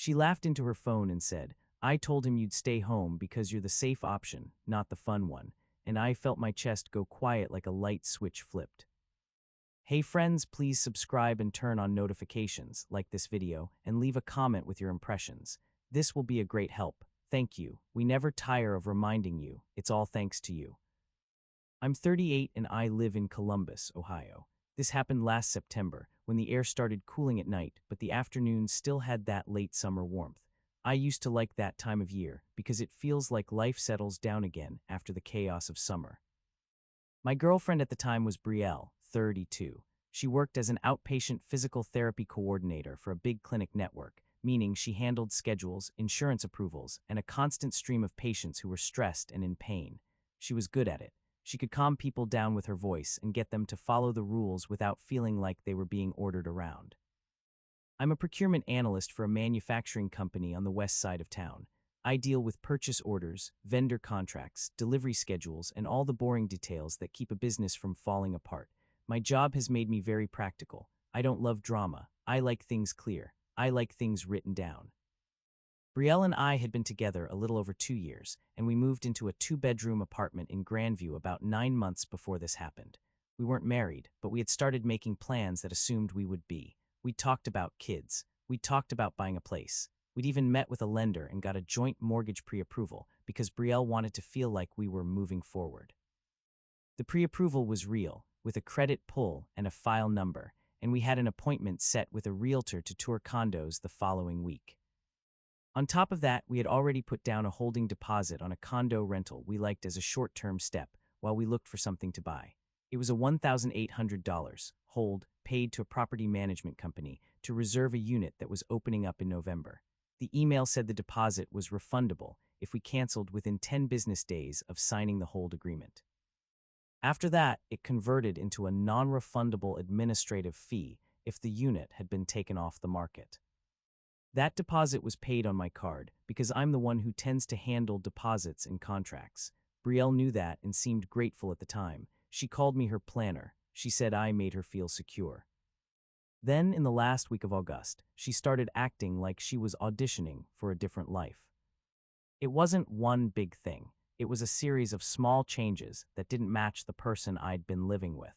She laughed into her phone and said, "I told him you'd stay home because you're the safe option, not the fun one," and I felt my chest go quiet like a light switch flipped. Hey friends, please subscribe and turn on notifications, like this video, and leave a comment with your impressions. This will be a great help. Thank you. We never tire of reminding you. It's all thanks to you. I'm 38 and I live in Columbus, Ohio. This happened last September, when the air started cooling at night, but the afternoons still had that late summer warmth. I used to like that time of year because it feels like life settles down again after the chaos of summer. My girlfriend at the time was Brielle, 32. She worked as an outpatient physical therapy coordinator for a big clinic network, meaning she handled schedules, insurance approvals, and a constant stream of patients who were stressed and in pain. She was good at it. She could calm people down with her voice and get them to follow the rules without feeling like they were being ordered around. I'm a procurement analyst for a manufacturing company on the west side of town. I deal with purchase orders, vendor contracts, delivery schedules, and all the boring details that keep a business from falling apart. My job has made me very practical. I don't love drama. I like things clear. I like things written down. Brielle and I had been together a little over 2 years, and we moved into a 2-bedroom apartment in Grandview about 9 months before this happened. We weren't married, but we had started making plans that assumed we would be. We talked about kids. We talked about buying a place. We'd even met with a lender and got a joint mortgage pre-approval because Brielle wanted to feel like we were moving forward. The pre-approval was real, with a credit pull and a file number, and we had an appointment set with a realtor to tour condos the following week. On top of that, we had already put down a holding deposit on a condo rental we liked as a short-term step while we looked for something to buy. It was a $1,800 hold paid to a property management company to reserve a unit that was opening up in November. The email said the deposit was refundable if we canceled within 10 business days of signing the hold agreement. After that, it converted into a non-refundable administrative fee if the unit had been taken off the market. That deposit was paid on my card because I'm the one who tends to handle deposits and contracts. Brielle knew that and seemed grateful at the time. She called me her planner. She said I made her feel secure. Then, in the last week of August, she started acting like she was auditioning for a different life. It wasn't one big thing. It was a series of small changes that didn't match the person I'd been living with.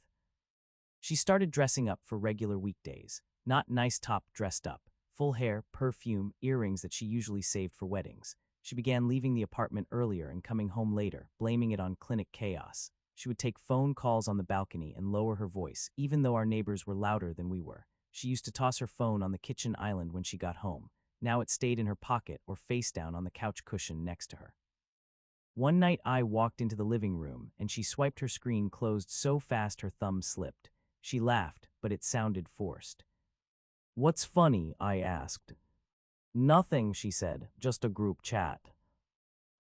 She started dressing up for regular weekdays, not nice top dressed up, full hair, perfume, earrings that she usually saved for weddings. She began leaving the apartment earlier and coming home later, blaming it on clinic chaos. She would take phone calls on the balcony and lower her voice, even though our neighbors were louder than we were. She used to toss her phone on the kitchen island when she got home. Now it stayed in her pocket or face down on the couch cushion next to her. One night I walked into the living room and she swiped her screen closed so fast her thumb slipped. She laughed, but it sounded forced. "What's funny?" I asked. "Nothing," she said, "just a group chat."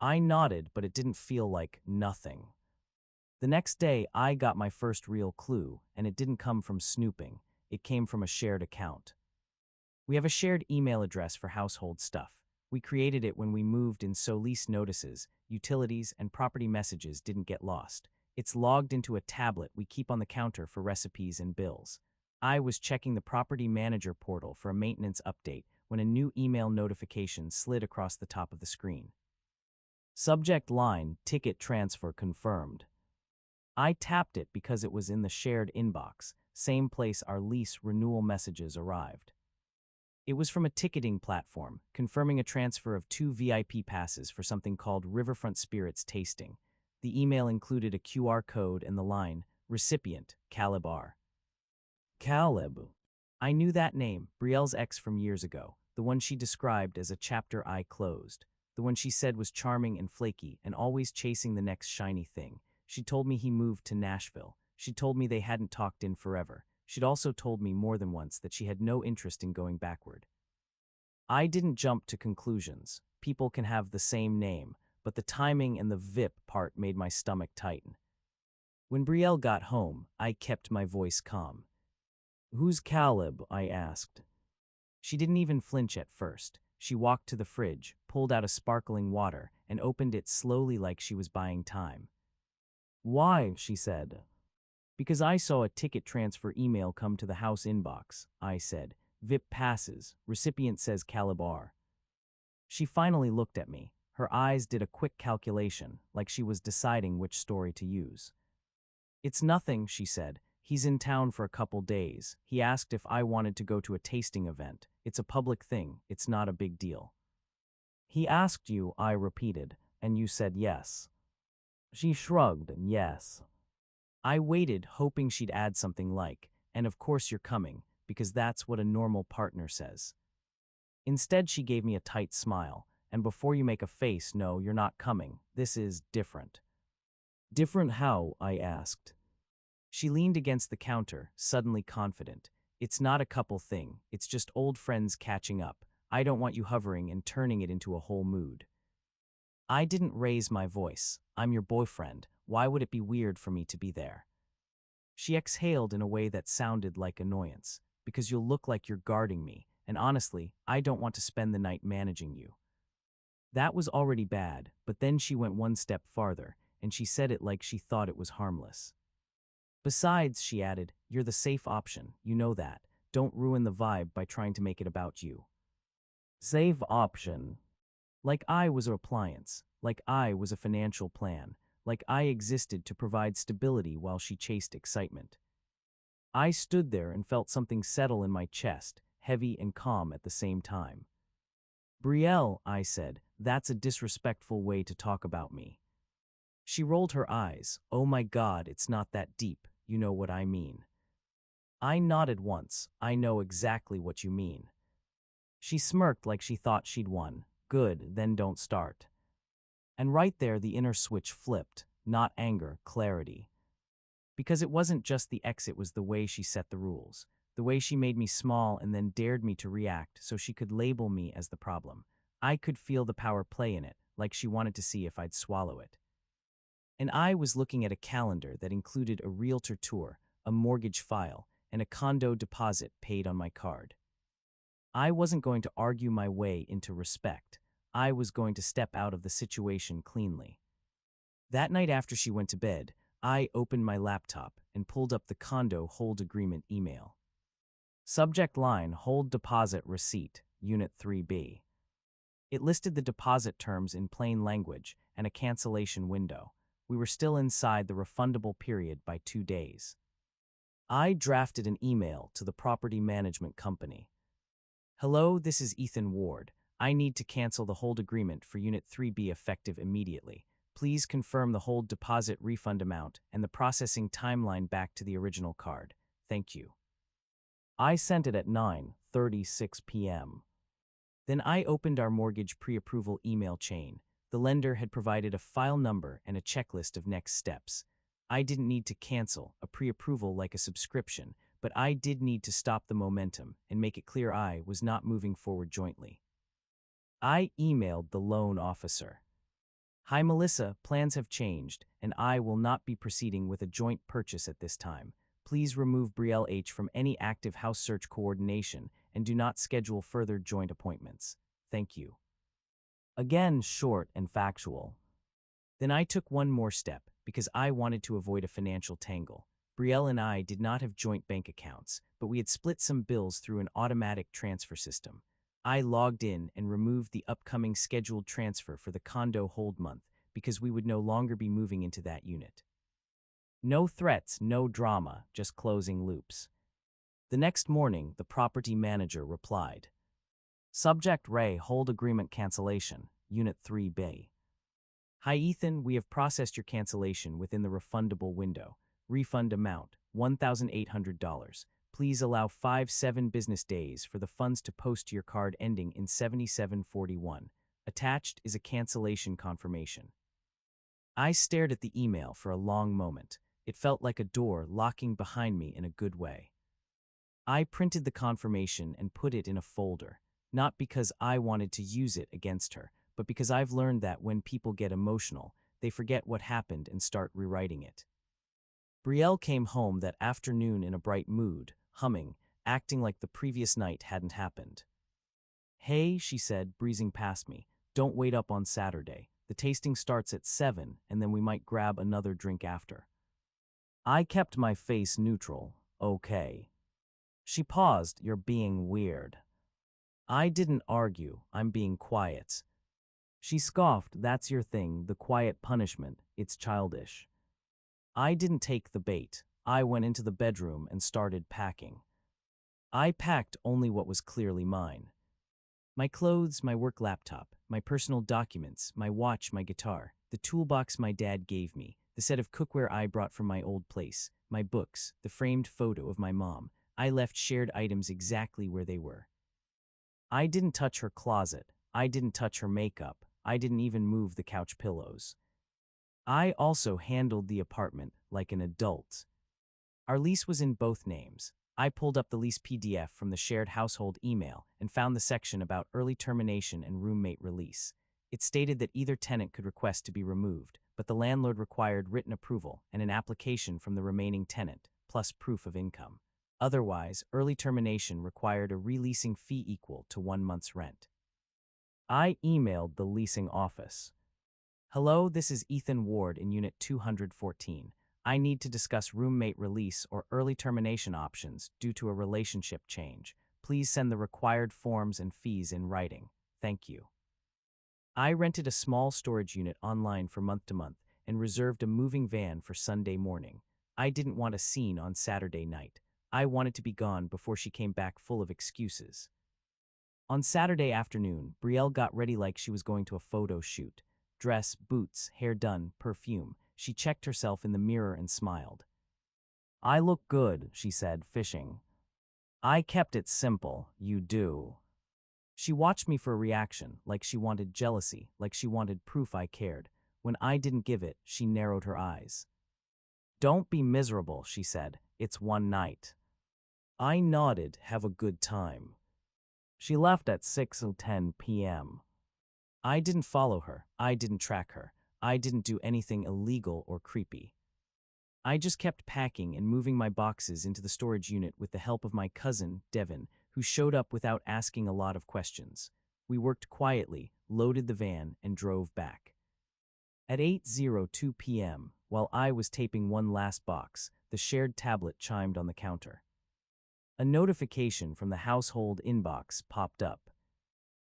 I nodded, but it didn't feel like nothing. The next day, I got my first real clue, and it didn't come from snooping. It came from a shared account. We have a shared email address for household stuff. We created it when we moved in so lease notices, utilities, and property messages didn't get lost. It's logged into a tablet we keep on the counter for recipes and bills. I was checking the property manager portal for a maintenance update when a new email notification slid across the top of the screen. Subject line, "Ticket transfer confirmed." I tapped it because it was in the shared inbox, same place our lease renewal messages arrived. It was from a ticketing platform, confirming a transfer of 2 VIP passes for something called Riverfront Spirits Tasting. The email included a QR code and the line, "Recipient, Caleb R." Caleb. I knew that name, Brielle's ex from years ago, the one she described as a chapter I closed, the one she said was charming and flaky and always chasing the next shiny thing. She told me he moved to Nashville. She told me they hadn't talked in forever. She'd also told me more than once that she had no interest in going backward. I didn't jump to conclusions. People can have the same name, but the timing and the VIP part made my stomach tighten. When Brielle got home, I kept my voice calm. "Who's Caleb?" I asked. She didn't even flinch at first. She walked to the fridge, pulled out a sparkling water, and opened it slowly like she was buying time. "Why?" she said. "Because I saw a ticket transfer email come to the house inbox," I said. "VIP passes. Recipient says Caleb R." She finally looked at me. Her eyes did a quick calculation, like she was deciding which story to use. "It's nothing," she said. "He's in town for a couple days. He asked if I wanted to go to a tasting event. It's a public thing. It's not a big deal." "He asked you," I repeated, "and you said yes." She shrugged. "Yes." I waited, hoping she'd add something like, "And of course you're coming, because that's what a normal partner says." Instead, she gave me a tight smile. "And before you make a face, no, you're not coming. This is different." "Different how?" I asked. She leaned against the counter, suddenly confident. "It's not a couple thing. It's just old friends catching up. I don't want you hovering and turning it into a whole mood." I didn't raise my voice. "I'm your boyfriend. Why would it be weird for me to be there?" She exhaled in a way that sounded like annoyance. "Because you'll look like you're guarding me, and honestly, I don't want to spend the night managing you." That was already bad, but then she went one step farther, and she said it like she thought it was harmless. "Besides," she added, "you're the safe option. You know that. Don't ruin the vibe by trying to make it about you." Safe option. Like I was an appliance, like I was a financial plan, like I existed to provide stability while she chased excitement. I stood there and felt something settle in my chest, heavy and calm at the same time. "Brielle," I said, "that's a disrespectful way to talk about me." She rolled her eyes. "Oh my God, it's not that deep. You know what I mean." I nodded once. "I know exactly what you mean." She smirked like she thought she'd won. "Good, then don't start." And right there, the inner switch flipped. Not anger, clarity. Because it wasn't just the ex, it was the way she set the rules. The way she made me small and then dared me to react so she could label me as the problem. I could feel the power play in it, like she wanted to see if I'd swallow it. And I was looking at a calendar that included a realtor tour, a mortgage file, and a condo deposit paid on my card. I wasn't going to argue my way into respect. I was going to step out of the situation cleanly. That night after she went to bed, I opened my laptop and pulled up the condo hold agreement email. Subject line: hold deposit receipt, Unit 3B. It listed the deposit terms in plain language and a cancellation window. We were still inside the refundable period by 2 days. I drafted an email to the property management company. "Hello, this is Ethan Ward. I need to cancel the hold agreement for Unit 3B effective immediately. Please confirm the hold deposit refund amount and the processing timeline back to the original card. Thank you." I sent it at 9:36 p.m. Then I opened our mortgage pre-approval email chain. The lender had provided a file number and a checklist of next steps. I didn't need to cancel a pre-approval like a subscription, but I did need to stop the momentum and make it clear I was not moving forward jointly. I emailed the loan officer. "Hi Melissa, plans have changed, and I will not be proceeding with a joint purchase at this time. Please remove Brielle H. from any active house search coordination and do not schedule further joint appointments. Thank you." Again, short and factual. Then I took one more step, because I wanted to avoid a financial tangle. Brielle and I did not have joint bank accounts, but we had split some bills through an automatic transfer system. I logged in and removed the upcoming scheduled transfer for the condo hold month because we would no longer be moving into that unit. No threats, no drama, just closing loops. The next morning, the property manager replied. Subject Ray, hold agreement cancellation, Unit 3B. Hi Ethan, we have processed your cancellation within the refundable window. Refund amount, $1,800. Please allow 5-7 business days for the funds to post to your card ending in 7741. Attached is a cancellation confirmation. I stared at the email for a long moment. It felt like a door locking behind me in a good way. I printed the confirmation and put it in a folder, not because I wanted to use it against her, but because I've learned that when people get emotional, they forget what happened and start rewriting it. Brielle came home that afternoon in a bright mood, humming, acting like the previous night hadn't happened. Hey, she said, breezing past me, don't wait up on Saturday. The tasting starts at 7, and then we might grab another drink after. I kept my face neutral. Okay. She paused, you're being weird. I didn't argue, I'm being quiet. She scoffed, that's your thing, the quiet punishment, it's childish. I didn't take the bait. I went into the bedroom and started packing. I packed only what was clearly mine. My clothes, my work laptop, my personal documents, my watch, my guitar, the toolbox my dad gave me, the set of cookware I brought from my old place, my books, the framed photo of my mom. I left shared items exactly where they were. I didn't touch her closet. I didn't touch her makeup. I didn't even move the couch pillows. I also handled the apartment like an adult. Our lease was in both names. I pulled up the lease PDF from the shared household email and found the section about early termination and roommate release. It stated that either tenant could request to be removed, but the landlord required written approval and an application from the remaining tenant, plus proof of income. Otherwise, early termination required a releasing fee equal to 1 month's rent. I emailed the leasing office. Hello, this is Ethan Ward in Unit 214. I need to discuss roommate release or early termination options due to a relationship change. Please send the required forms and fees in writing. Thank you. I rented a small storage unit online for month to month and reserved a moving van for Sunday morning. I didn't want a scene on Saturday night. I wanted to be gone before she came back full of excuses. On Saturday afternoon, Brielle got ready like she was going to a photo shoot. Dress, boots, hair done, perfume. She checked herself in the mirror and smiled. I look good, she said, fishing. I kept it simple, you do. She watched me for a reaction, like she wanted jealousy, like she wanted proof I cared. When I didn't give it, she narrowed her eyes. Don't be miserable, she said. It's one night. I nodded, have a good time. She left at 6:10 p.m. I didn't follow her. I didn't track her. I didn't do anything illegal or creepy. I just kept packing and moving my boxes into the storage unit with the help of my cousin, Devin, who showed up without asking a lot of questions. We worked quietly, loaded the van, and drove back. At 8:02 p.m., while I was taping one last box, the shared tablet chimed on the counter. A notification from the household inbox popped up.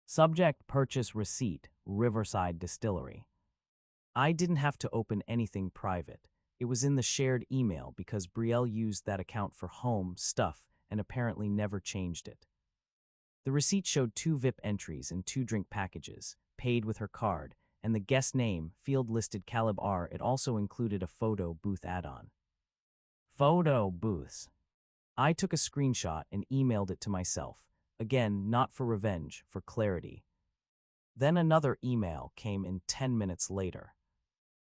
Subject purchase receipt, Riverside Distillery. I didn't have to open anything private. It was in the shared email because Brielle used that account for home stuff and apparently never changed it. The receipt showed 2 VIP entries and 2 drink packages, paid with her card, and the guest name, field listed Caleb R. It also included a photo booth add-on. Photo booths. I took a screenshot and emailed it to myself. Again, not for revenge, for clarity. Then another email came in 10 minutes later.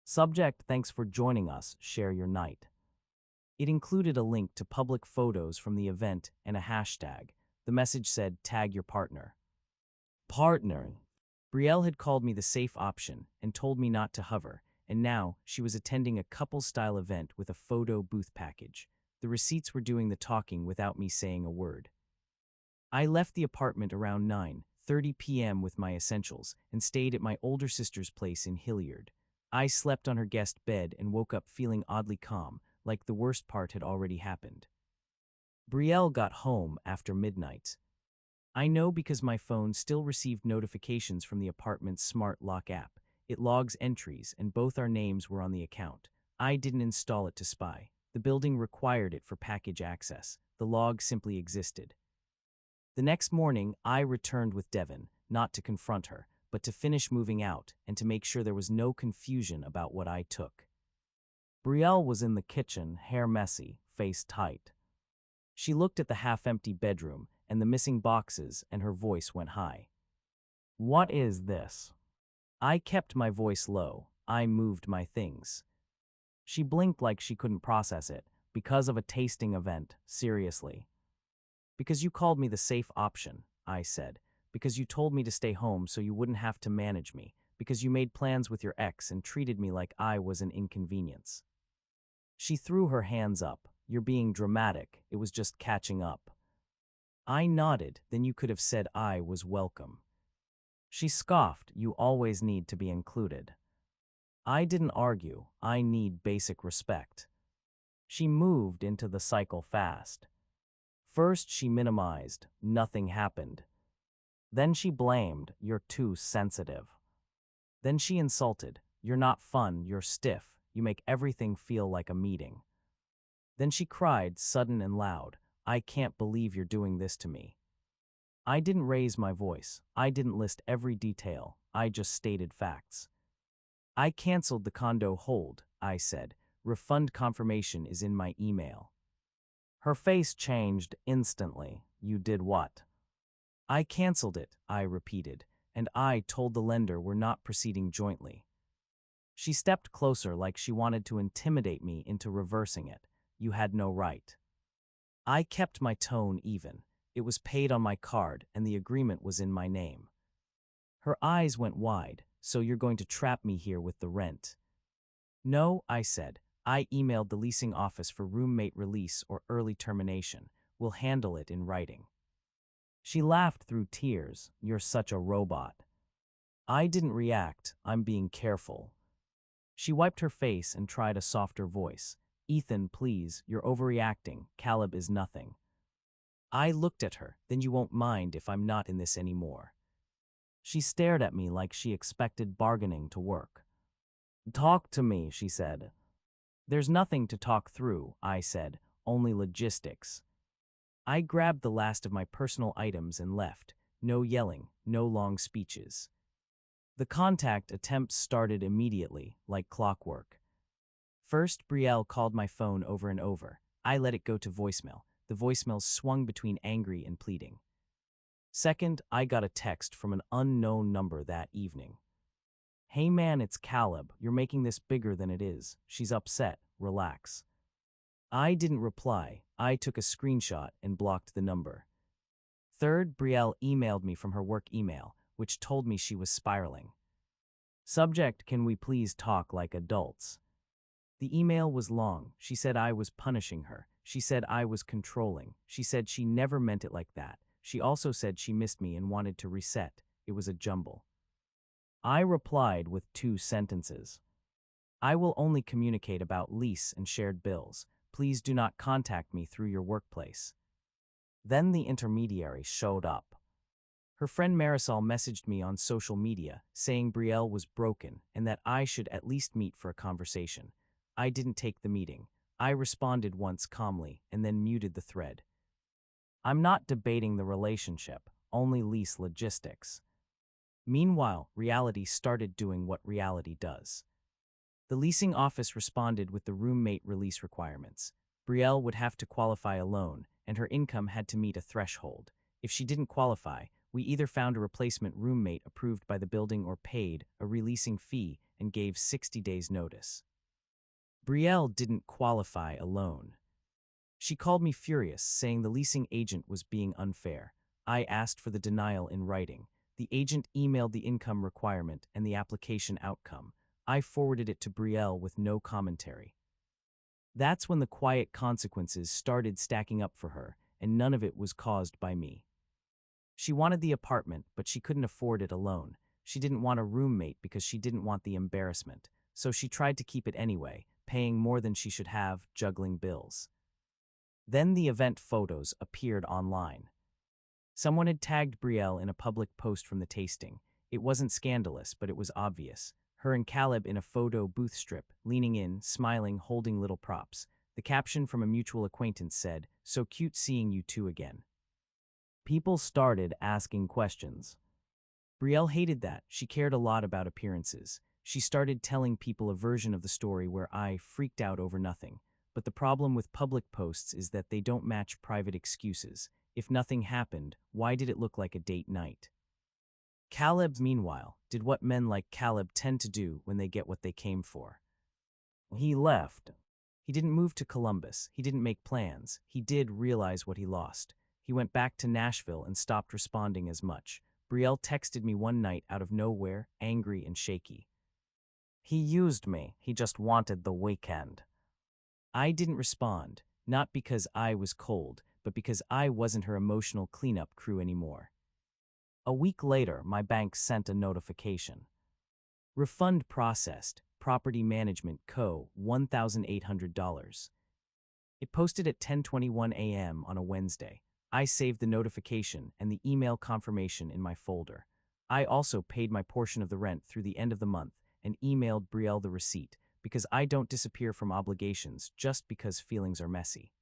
Subject, thanks for joining us, share your night. It included a link to public photos from the event and a hashtag. The message said, tag your partner. Partner. Brielle had called me the safe option and told me not to hover, and now she was attending a couple-style event with a photo booth package. The receipts were doing the talking without me saying a word. I left the apartment around 9:30 p.m. with my essentials and stayed at my older sister's place in Hilliard. I slept on her guest bed and woke up feeling oddly calm, like the worst part had already happened. Brielle got home after midnight. I know because my phone still received notifications from the apartment's smart lock app. It logs entries, and both our names were on the account. I didn't install it to spy. The building required it for package access. The log simply existed. The next morning, I returned with Devin, not to confront her, but to finish moving out and to make sure there was no confusion about what I took. Brielle was in the kitchen, hair messy, face tight. She looked at the half-empty bedroom and the missing boxes, and her voice went high. What is this? I kept my voice low. I moved my things. She blinked like she couldn't process it. Because of a tasting event, seriously. Because you called me the safe option, I said. Because you told me to stay home so you wouldn't have to manage me. Because you made plans with your ex and treated me like I was an inconvenience. She threw her hands up. You're being dramatic. It was just catching up. I nodded. Then you could have said I was welcome. She scoffed. You always need to be included. I didn't argue. I need basic respect. She moved into the cycle fast. First, she minimized. Nothing happened. Then she blamed, "You're too sensitive." Then she insulted, "You're not fun, you're stiff, you make everything feel like a meeting." Then she cried, sudden and loud, "I can't believe you're doing this to me." I didn't raise my voice. I didn't list every detail. I just stated facts. "I canceled the condo hold," I said. "Refund confirmation is in my email." Her face changed instantly. "You did what?" "I canceled it," I repeated, "and I told the lender we're not proceeding jointly." She stepped closer like she wanted to intimidate me into reversing it. "You had no right." I kept my tone even. It was paid on my card, and the agreement was in my name. Her eyes went wide. "So you're going to trap me here with the rent?" "No," I said. "I emailed the leasing office for roommate release or early termination. We'll handle it in writing." She laughed through tears. "You're such a robot." I didn't react. "I'm being careful." She wiped her face and tried a softer voice. "Ethan, please, you're overreacting. Caleb is nothing." I looked at her. "Then you won't mind if I'm not in this anymore." She stared at me like she expected bargaining to work. "Talk to me," she said. "There's nothing to talk through," I said, "only logistics." I grabbed the last of my personal items and left. No yelling, no long speeches. The contact attempts started immediately, like clockwork. First, Brielle called my phone over and over. I let it go to voicemail. The voicemails swung between angry and pleading. Second, I got a text from an unknown number that evening. "Hey man, it's Caleb. You're making this bigger than it is. She's upset. Relax." I didn't reply. I took a screenshot and blocked the number. Third, Brielle emailed me from her work email, which told me she was spiraling. Subject, "Can we please talk like adults?" The email was long. She said I was punishing her. She said I was controlling. She said she never meant it like that. She also said she missed me and wanted to reset. It was a jumble. I replied with 2 sentences. "I will only communicate about lease and shared bills. Please do not contact me through your workplace." Then the intermediary showed up. Her friend Marisol messaged me on social media, saying Brielle was broken and that I should at least meet for a conversation. I didn't take the meeting. I responded once calmly and then muted the thread. I'm not debating the relationship, only lease logistics. Meanwhile, reality started doing what reality does. The leasing office responded with the roommate release requirements. Brielle would have to qualify a loan, and her income had to meet a threshold. If she didn't qualify, we either found a replacement roommate approved by the building or paid a releasing fee and gave 60 days notice. Brielle didn't qualify a loan. She called me furious, saying the leasing agent was being unfair. I asked for the denial in writing. The agent emailed the income requirement and the application outcome. I forwarded it to Brielle with no commentary. That's when the quiet consequences started stacking up for her, and none of it was caused by me. She wanted the apartment, but she couldn't afford it alone. She didn't want a roommate because she didn't want the embarrassment, so she tried to keep it anyway, paying more than she should have, juggling bills. Then the event photos appeared online. Someone had tagged Brielle in a public post from the tasting. It wasn't scandalous, but it was obvious. Her and Caleb in a photo booth strip, leaning in, smiling, holding little props. The caption from a mutual acquaintance said, "So cute seeing you two again." People started asking questions. Brielle hated that. She cared a lot about appearances. She started telling people a version of the story where I freaked out over nothing. But the problem with public posts is that they don't match private excuses. If nothing happened, why did it look like a date night? Caleb, meanwhile, did what men like Caleb tend to do when they get what they came for. He left. He didn't move to Columbus. He didn't make plans. He did realize what he lost. He went back to Nashville and stopped responding as much. Brielle texted me one night out of nowhere, angry and shaky. "He used me. He just wanted the weekend." I didn't respond, not because I was cold, but because I wasn't her emotional cleanup crew anymore. A week later, my bank sent a notification. Refund processed, Property Management Co., $1,800. It posted at 10:21 a.m. on a Wednesday. I saved the notification and the email confirmation in my folder. I also paid my portion of the rent through the end of the month and emailed Brielle the receipt because I don't disappear from obligations just because feelings are messy.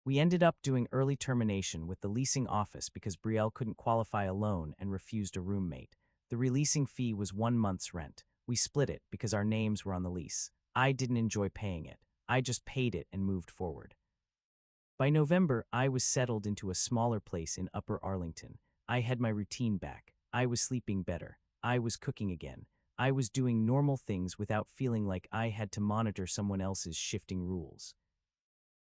We ended up doing early termination with the leasing office because Brielle couldn't qualify a loan and refused a roommate. The releasing fee was 1 month's rent. We split it because our names were on the lease. I didn't enjoy paying it. I just paid it and moved forward. By November, I was settled into a smaller place in Upper Arlington. I had my routine back. I was sleeping better. I was cooking again. I was doing normal things without feeling like I had to monitor someone else's shifting rules.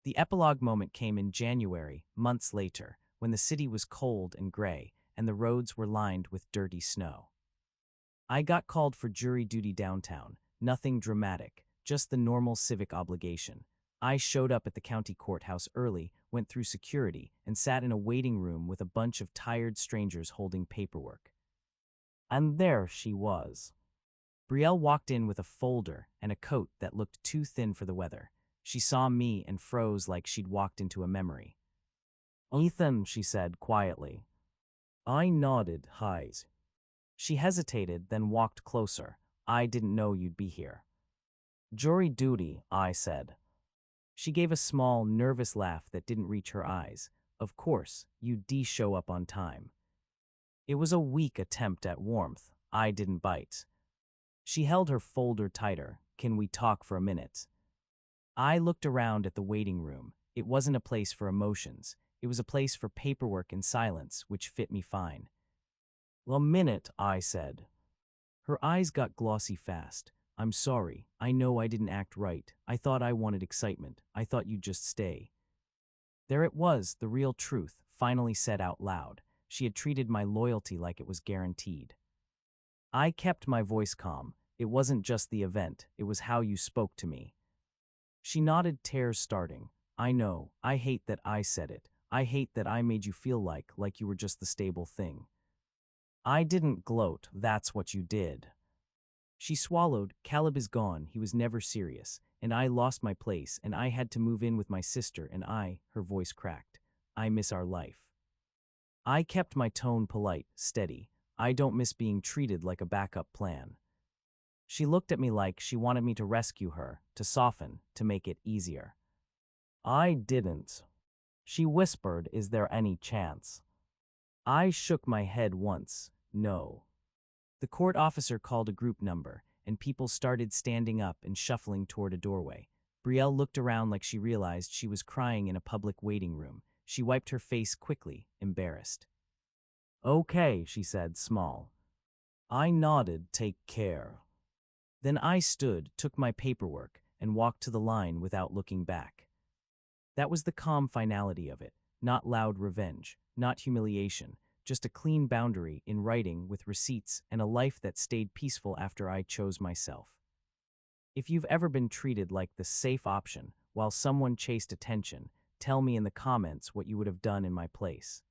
The epilogue moment came in January, months later, when the city was cold and gray and the roads were lined with dirty snow. I got called for jury duty downtown, nothing dramatic, just the normal civic obligation. I showed up at the county courthouse early, went through security, and sat in a waiting room with a bunch of tired strangers holding paperwork. And there she was. Brielle walked in with a folder and a coat that looked too thin for the weather. She saw me and froze like she'd walked into a memory. "Ethan," she said quietly. I nodded, "Hi." She hesitated, then walked closer. "I didn't know you'd be here." "Jury duty," I said. She gave a small, nervous laugh that didn't reach her eyes. "Of course, you'd show up on time." It was a weak attempt at warmth. I didn't bite. She held her folder tighter. "Can we talk for a minute?" I looked around at the waiting room. It wasn't a place for emotions. It was a place for paperwork and silence, which fit me fine. "A minute," I said. Her eyes got glossy fast. "I'm sorry. I know I didn't act right. I thought I wanted excitement. I thought you'd just stay." There it was, the real truth, finally said out loud. She had treated my loyalty like it was guaranteed. I kept my voice calm. "It wasn't just the event, it was how you spoke to me." She nodded, tears starting. "I know. I hate that I said it. I hate that I made you feel like you were just the stable thing." I didn't gloat. "That's what you did." She swallowed. "Caleb is gone. He was never serious. And I lost my place, and I had to move in with my sister, and her voice cracked. "I miss our life." I kept my tone polite, steady. "I don't miss being treated like a backup plan." She looked at me like she wanted me to rescue her, to soften, to make it easier. I didn't. She whispered, "Is there any chance?" I shook my head once. "No." The court officer called a group number, and people started standing up and shuffling toward a doorway. Brielle looked around like she realized she was crying in a public waiting room. She wiped her face quickly, embarrassed. "Okay," she said, small. I nodded, "Take care." Then I stood, took my paperwork, and walked to the line without looking back. That was the calm finality of it, not loud revenge, not humiliation, just a clean boundary in writing with receipts and a life that stayed peaceful after I chose myself. If you've ever been treated like the safe option while someone chased attention, tell me in the comments what you would have done in my place.